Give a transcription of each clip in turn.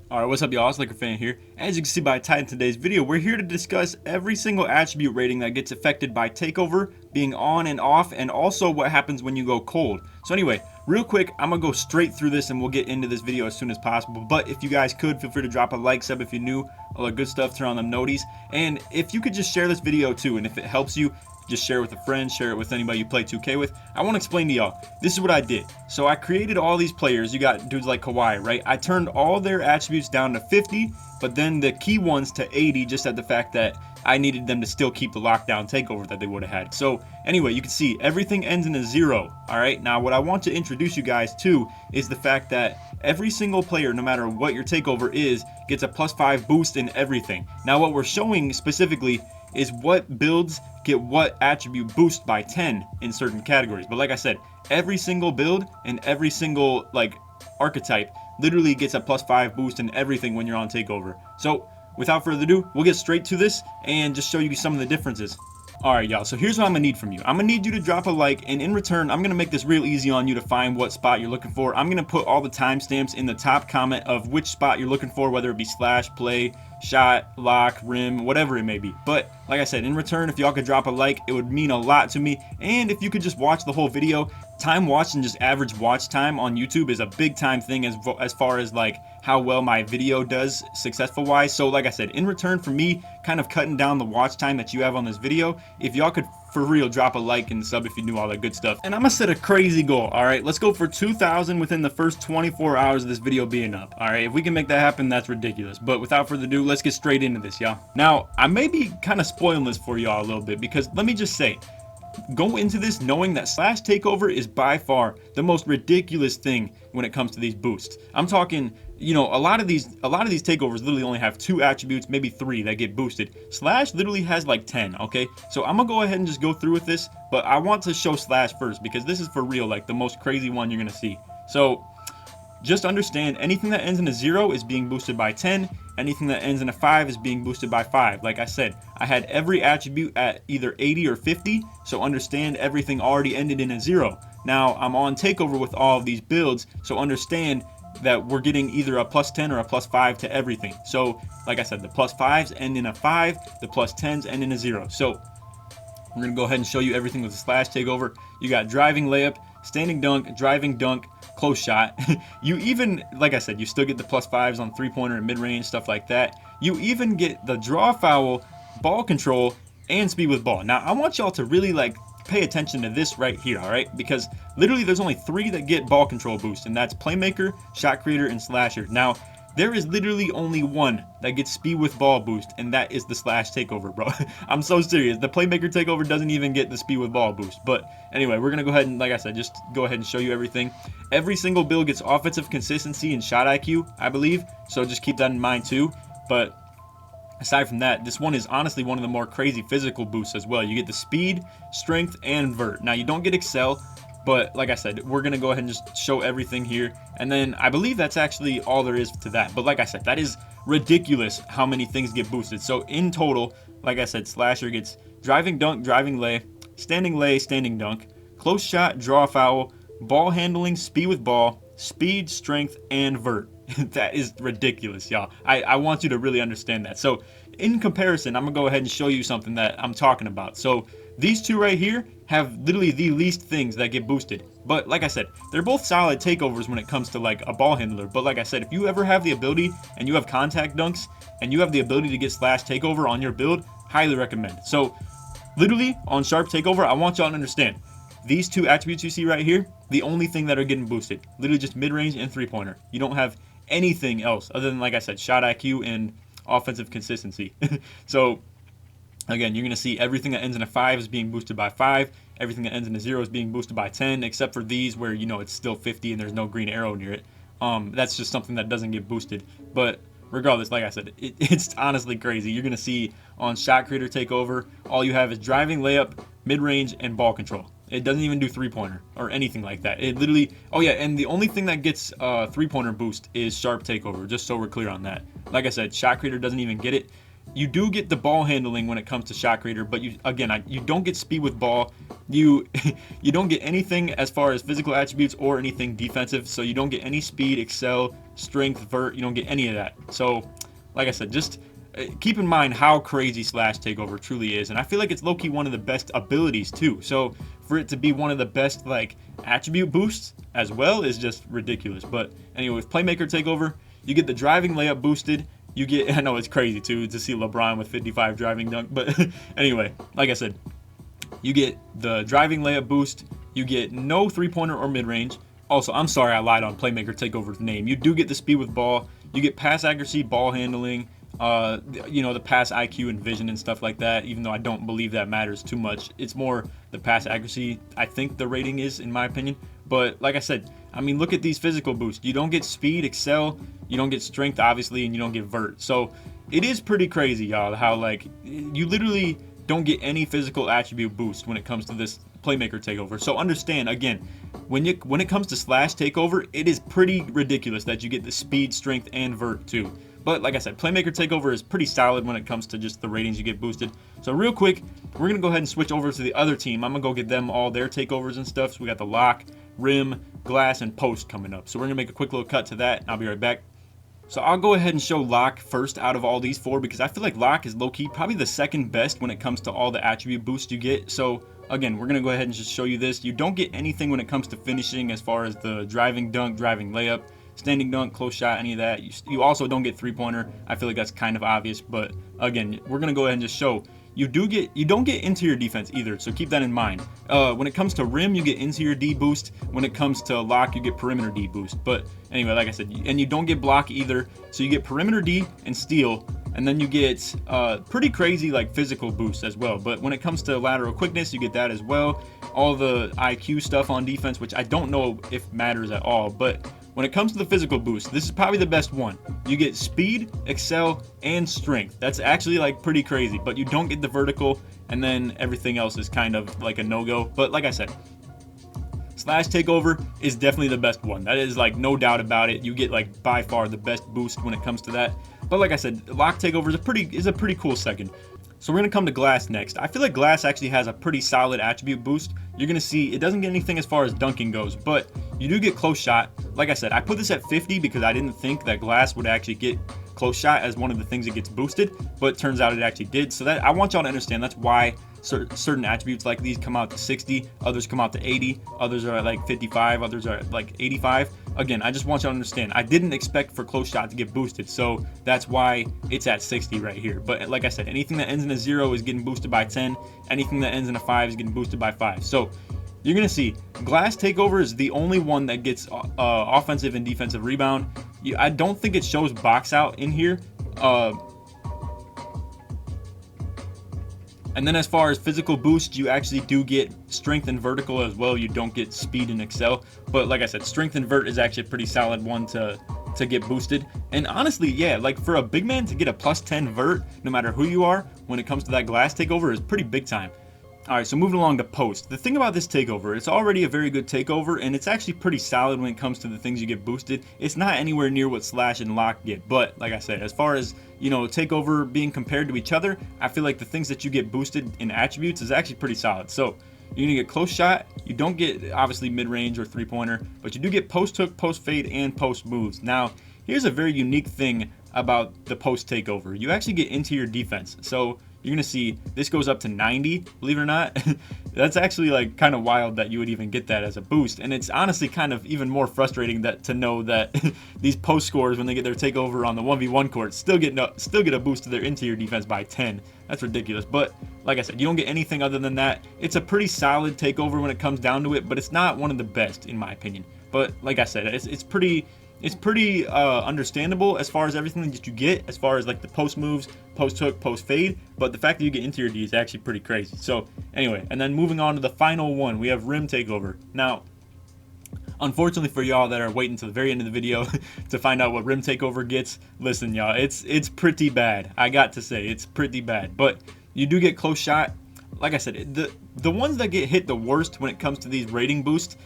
Alright, what's up y'all, it's LakerFan here. As you can see by the title of today's video, we're here to discuss every single attribute rating that gets affected by Takeover, being on and off, and also what happens when you go cold. So anyway, real quick, I'm gonna go straight through this and we'll get into this video as soon as possible. But if you guys could, feel free to drop a like, sub if you're new, all the good stuff, turn on them noties. And if you could just share this video too, and if it helps you, just share it with a friend, share it with anybody you play 2K with. I want to explain to y'all, this is what I did. So I created all these players. You got dudes like Kawhi, right? I turned all their attributes down to 50, but then the key ones to 80, just at the fact that I needed them to still keep the lockdown takeover that they would have had. So anyway, you can see everything ends in a 0. All right, now what I want to introduce you guys to is the fact that every single player, no matter what your takeover is, gets a +5 boost in everything. Now what we're showing specifically is what builds get what attribute boost by 10 in certain categories. But like I said, every single build and every single archetype literally gets a +5 boost in everything when you're on takeover. So without further ado, we'll get straight to this and just show you some of the differences. Alright y'all, so here's what I'm gonna need from you. I'm gonna need you to drop a like, and in return I'm gonna make this real easy on you to find what spot you're looking for. I'm gonna put all the timestamps in the top comment of which spot you're looking for, whether it be slash, play, shot, lock, rim, whatever it may be. But like I said, in return, if y'all could drop a like, it would mean a lot to me. And if you could just watch the whole video, time watched and just average watch time on YouTube is a big time thing as far as how well my video does successful wise. So like I said, in return for me kind of cutting down the watch time that you have on this video, if y'all could for real drop a like and sub if you knew all that good stuff. And I'm gonna set a crazy goal. All right, let's go for 2,000 within the first 24 hours of this video being up. All right, if we can make that happen, that's ridiculous. But without further ado, let's get straight into this, y'all. Now I may be kind of spoiling this for y'all a little bit, because let me just say, go into this knowing that slash takeover is by far the most ridiculous thing when it comes to these boosts. I'm talking, you know, a lot of these takeovers literally only have 2 attributes, maybe 3 that get boosted. Slash literally has like 10. Okay, so I'm gonna go ahead and just go through with this, but I want to show slash first because this is for real, like the most crazy one you're gonna see. So just understand, anything that ends in a 0 is being boosted by 10. Anything that ends in a 5 is being boosted by 5. Like I said, I had every attribute at either 80 or 50, so understand everything already ended in a 0. Now I'm on takeover with all of these builds, so understand that we're getting either a +10 or a +5 to everything. So like I said, the +5s end in a 5, the +10s end in a 0. So we're gonna go ahead and show you everything with the slash takeover. You got driving layup, standing dunk, driving dunk, close shot. You even, like I said, you still get the +5s on 3-pointer and mid-range, stuff like that. You even get the draw foul, ball control, and speed with ball. Now I want y'all to really pay attention to this right here, all right? Because literally there's only 3 that get ball control boost, and that's Playmaker, Shot Creator, and Slasher. Now there is literally only one that gets speed with ball boost, and that is the slash takeover, bro. I'm so serious. The Playmaker takeover doesn't even get the speed with ball boost. But anyway, we're gonna go ahead and, like I said, just go ahead and show you everything. Every single build gets offensive consistency and shot IQ, I believe. So just keep that in mind too. But aside from that, this one is honestly one of the more crazy physical boosts as well. You get the speed, strength, and vert. Now you don't get excel, but like I said, we're gonna go ahead and just show everything here. And then I believe that's actually all there is to that. But like I said, that is ridiculous how many things get boosted. So in total, like I said, Slasher gets driving dunk, driving lay, standing dunk, close shot, draw foul, ball handling, speed with ball, speed, strength, and vert. That is ridiculous, y'all. I want you to really understand that. So in comparison, I'm gonna go ahead and show you something that I'm talking about. So these 2 right here have literally the least things that get boosted. But like I said, they're both solid takeovers when it comes to a ball handler. But like I said, if you ever have the ability and you have contact dunks and you have the ability to get slash takeover on your build, highly recommend. So literally on sharp takeover, I want y'all to understand, these 2 attributes you see right here, the only thing that are getting boosted, literally just mid-range and 3-pointer. You don't have anything else other than, like I said, shot IQ and offensive consistency. So again, you're going to see everything that ends in a 5 is being boosted by 5. Everything that ends in a 0 is being boosted by 10, except for these where, you know, it's still 50 and there's no green arrow near it. That's just something that doesn't get boosted. But regardless, like I said, it's honestly crazy. You're going to see on Shot Creator Takeover, all you have is driving, layup, mid-range, and ball control. It doesn't even do 3-pointer or anything like that. It literally, oh yeah, and the only thing that gets 3-pointer boost is sharp takeover, just so we're clear on that. Like I said, Shot Creator doesn't even get it. You do get the ball handling when it comes to shot creator, but you don't get speed with ball. You you don't get anything as far as physical attributes or anything defensive. So you don't get any speed, excel, strength, vert. You don't get any of that. So like I said, just keep in mind how crazy Slash Takeover truly is, and I feel like it's low-key one of the best abilities too. So for it to be one of the best like attribute boosts as well is just ridiculous. But anyway, with Playmaker Takeover, you get the driving layup boosted. You get, I know it's crazy too to see LeBron with 55 driving dunk, but anyway, like I said, you get the driving layup boost. You get no three-pointer or mid-range. Also, I'm sorry I lied on Playmaker Takeover's name. You do get the speed with ball. You get pass accuracy, ball handling, the pass IQ and vision and stuff like that, even though I don't believe that matters too much. It's more the pass accuracy, I think the rating is, in my opinion. But like I said, I mean, look at these physical boosts. You don't get speed, excel, you don't get strength, obviously, and you don't get vert. So it is pretty crazy, y'all, how like you literally don't get any physical attribute boost when it comes to this Playmaker Takeover. So understand, again, when it comes to Slash Takeover, it is pretty ridiculous that you get the speed, strength, and vert too. But like I said, Playmaker Takeover is pretty solid when it comes to just the ratings you get boosted. So real quick, we're going to go ahead and switch over to the other team. I'm going to go get them all their takeovers and stuff. So we got the lock, rim, glass, and post coming up. So we're going to make a quick little cut to that. I'll be right back. So I'll go ahead and show lock first out of all these four, because I feel like lock is low-key probably the second best when it comes to all the attribute boosts you get. So again, we're going to go ahead and just show you this. You don't get anything when it comes to finishing as far as the driving dunk, driving layup, standing dunk, close shot, any of that. You also don't get three-pointer. I feel like that's kind of obvious, but again, we're going to go ahead and just show you don't get interior defense either, so keep that in mind. When it comes to rim, you get interior D boost. When it comes to lock, you get perimeter D boost. But anyway, like I said, and you don't get block either, so you get perimeter D and steal, and then you get pretty crazy like physical boost as well. But when it comes to lateral quickness, you get that as well. All the IQ stuff on defense, which I don't know if matters at all, but when it comes to the physical boost, this is probably the best one. You get speed, excel, and strength. That's actually like pretty crazy, but you don't get the vertical, and then everything else is kind of like a no-go. But like I said, Slash Takeover is definitely the best one. That is like no doubt about it. You get like by far the best boost when it comes to that. But like I said, Lock Takeover is a pretty cool second. So we're going to come to Glass next. I feel like Glass actually has a pretty solid attribute boost. You're going to see it doesn't get anything as far as dunking goes, but you do get close shot. Like I said, I put this at 50 because I didn't think that Glass would actually get close shot as one of the things that gets boosted, but it turns out it actually did. So that I want y'all to understand that's why certain attributes like these come out to 60, others come out to 80, others are at like 55, others are at like 85. Again, I just want y'all to understand, I didn't expect for close shot to get boosted, so that's why it's at 60 right here. But like I said, anything that ends in a 0 is getting boosted by 10, anything that ends in a 5 is getting boosted by 5. So you're going to see Glass Takeover is the only one that gets offensive and defensive rebound. I don't think it shows box out in here. And then as far as physical boost, you actually do get strength and vertical as well. You don't get speed and excel. But like I said, strength and vert is actually a pretty solid one to get boosted. And honestly, yeah, like for a big man to get a plus 10 vert, no matter who you are, when it comes to that Glass Takeover is pretty big time. Alright, so moving along to post. The thing about this takeover, it's already a very good takeover, and it's actually pretty solid when it comes to the things you get boosted. It's not anywhere near what Slash and Lock get, but like I said, as far as, takeover being compared to each other, I feel like the things that you get boosted in attributes is actually pretty solid. So you're going to get close shot. You don't get, obviously, mid-range or three-pointer, but you do get post hook, post fade, and post moves. Now, here's a very unique thing about the post takeover. You actually get interior defense. So you're going to see this goes up to 90, believe it or not. That's actually like kind of wild that you would even get that as a boost. And it's honestly kind of even more frustrating to know that these post scorers, when they get their takeover on the 1v1 court, still get a boost to their interior defense by 10. That's ridiculous. But like I said, you don't get anything other than that. It's a pretty solid takeover when it comes down to it, but it's not one of the best in my opinion. But like I said, it's pretty understandable as far as everything that you get, as far as like the post moves, post hook, post fade, but the fact that you get interior D is actually pretty crazy. So anyway, and then moving on to the final one, we have rim takeover. Now, unfortunately for y'all that are waiting to the very end of the video to find out what rim takeover gets, listen y'all, it's pretty bad. I got to say, it's pretty bad, but you do get close shot. Like I said, the ones that get hit the worst when it comes to these rating boosts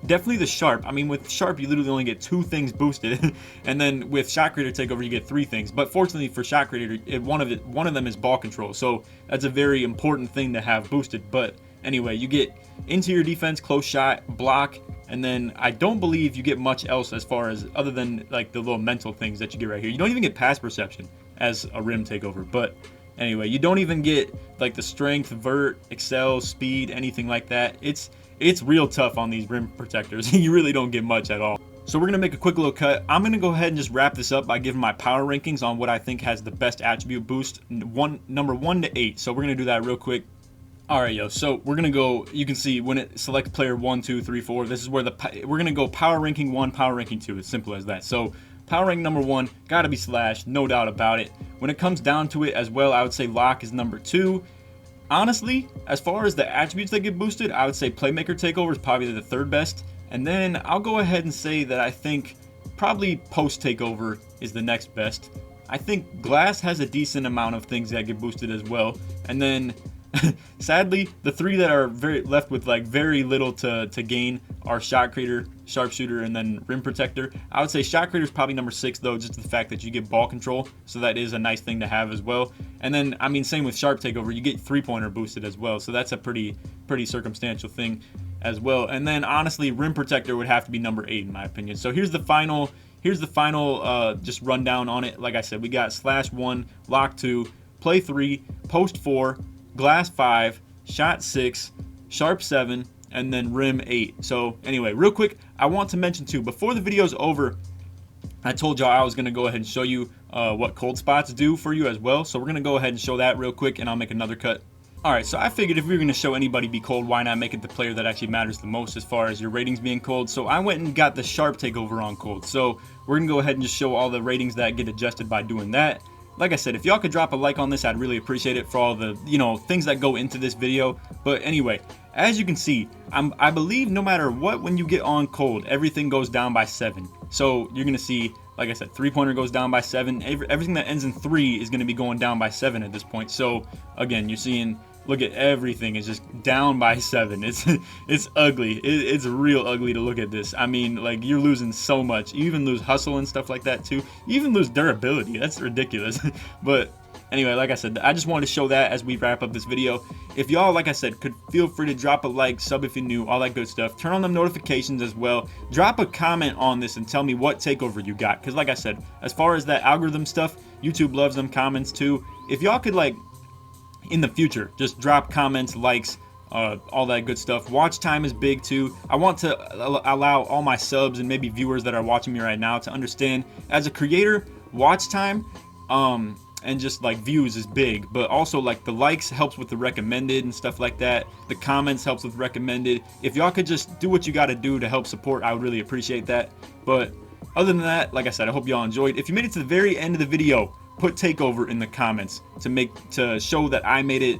definitely the sharp. I mean, with sharp, you literally only get 2 things boosted, and then with shot creator takeover, you get 3 things. But fortunately for shot creator, one of them is ball control, so that's a very important thing to have boosted. But anyway, you get interior defense, close shot, block, and then I don't believe you get much else as far as other than like the little mental things that you get right here. You don't even get pass perception as a rim takeover, but anyway, you don't even get like the strength, vert, excel, speed, anything like that. It's real tough on these rim protectors. You really don't get much at all. So we're gonna make a quick little cut. I'm gonna go ahead and just wrap this up by giving my power rankings on what I think has the best attribute boost, number 1 to 8. So we're gonna do that real quick. Alright, yo, so we're gonna go, you can see when it select player 1, 2, 3, 4, this is where we're gonna go power ranking 1, power ranking 2. It's simple as that. So power rank number 1, gotta be Slash, no doubt about it. When it comes down to it as well, I would say Lock is number 2. Honestly, as far as the attributes that get boosted, I would say Playmaker Takeover is probably the 3rd best. And then I'll go ahead and say that I think probably Post Takeover is the next best. I think Glass has a decent amount of things that get boosted as well. And then sadly, the 3 that are left with like very little to gain are Shot Creator, Sharpshooter, and then Rim Protector. I would say Shot Creator is probably number 6 though, just the fact that you get ball control, so that is a nice thing to have as well. And then, I mean, same with Sharp Takeover, you get 3-pointer boosted as well, so that's a pretty circumstantial thing as well. And then honestly, Rim Protector would have to be number 8 in my opinion. So here's the final just rundown on it. Like I said, we got Slash 1, Lock 2, Play 3, Post 4, Glass 5, Shot 6, Sharp 7, and then Rim 8. So anyway, real quick, I want to mention too, before the video's over, I told y'all I was going to go ahead and show you what cold spots do for you as well. So we're going to go ahead and show that real quick, and I'll make another cut. Alright, so I figured if we were going to show anybody be cold, why not make it the player that actually matters the most as far as your ratings being cold. So I went and got the Sharp Takeover on cold. So we're going to go ahead and just show all the ratings that get adjusted by doing that. Like I said, if y'all could drop a like on this, I'd really appreciate it for all the, things that go into this video. But anyway, as you can see, I believe no matter what, when you get on cold, everything goes down by 7. So you're going to see, like I said, 3-pointer goes down by 7. Everything that ends in 3 is going to be going down by 7 at this point. So again, you're seeing, look at everything is just down by 7. It's ugly. It's real ugly to look at this. I mean, like, you're losing so much. You even lose hustle and stuff like that too. You even lose durability. That's ridiculous. But anyway, like I said, I just wanted to show that as we wrap up this video. If y'all, like I said, could feel free to drop a like, sub if you're new, all that good stuff. Turn on them notifications as well. Drop a comment on this and tell me what takeover you got. Because like I said, as far as that algorithm stuff, YouTube loves them comments too. If y'all could, like, in the future, just drop comments, likes, all that good stuff. Watch time is big too. I want to allow all my subs and maybe viewers that are watching me right now to understand, as a creator, watch time and just like views is big, but also like the likes helps with the recommended and stuff like that. The comments helps with recommended. If y'all could just do what you got to do to help support, I would really appreciate that. But other than that, like I said, I hope y'all enjoyed. If you made it to the very end of the video, put Takeover in the comments to show that I made it.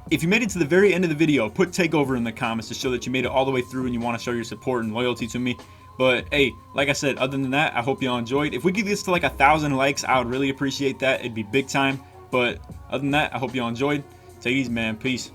If you made it to the very end of the video, put Takeover in the comments to show that you made it all the way through and you want to show your support and loyalty to me. But hey, like I said, other than that, I hope y'all enjoyed. If we could get this to like 1,000 likes, I would really appreciate that. It'd be big time. But other than that, I hope y'all enjoyed. Take it easy, man. Peace.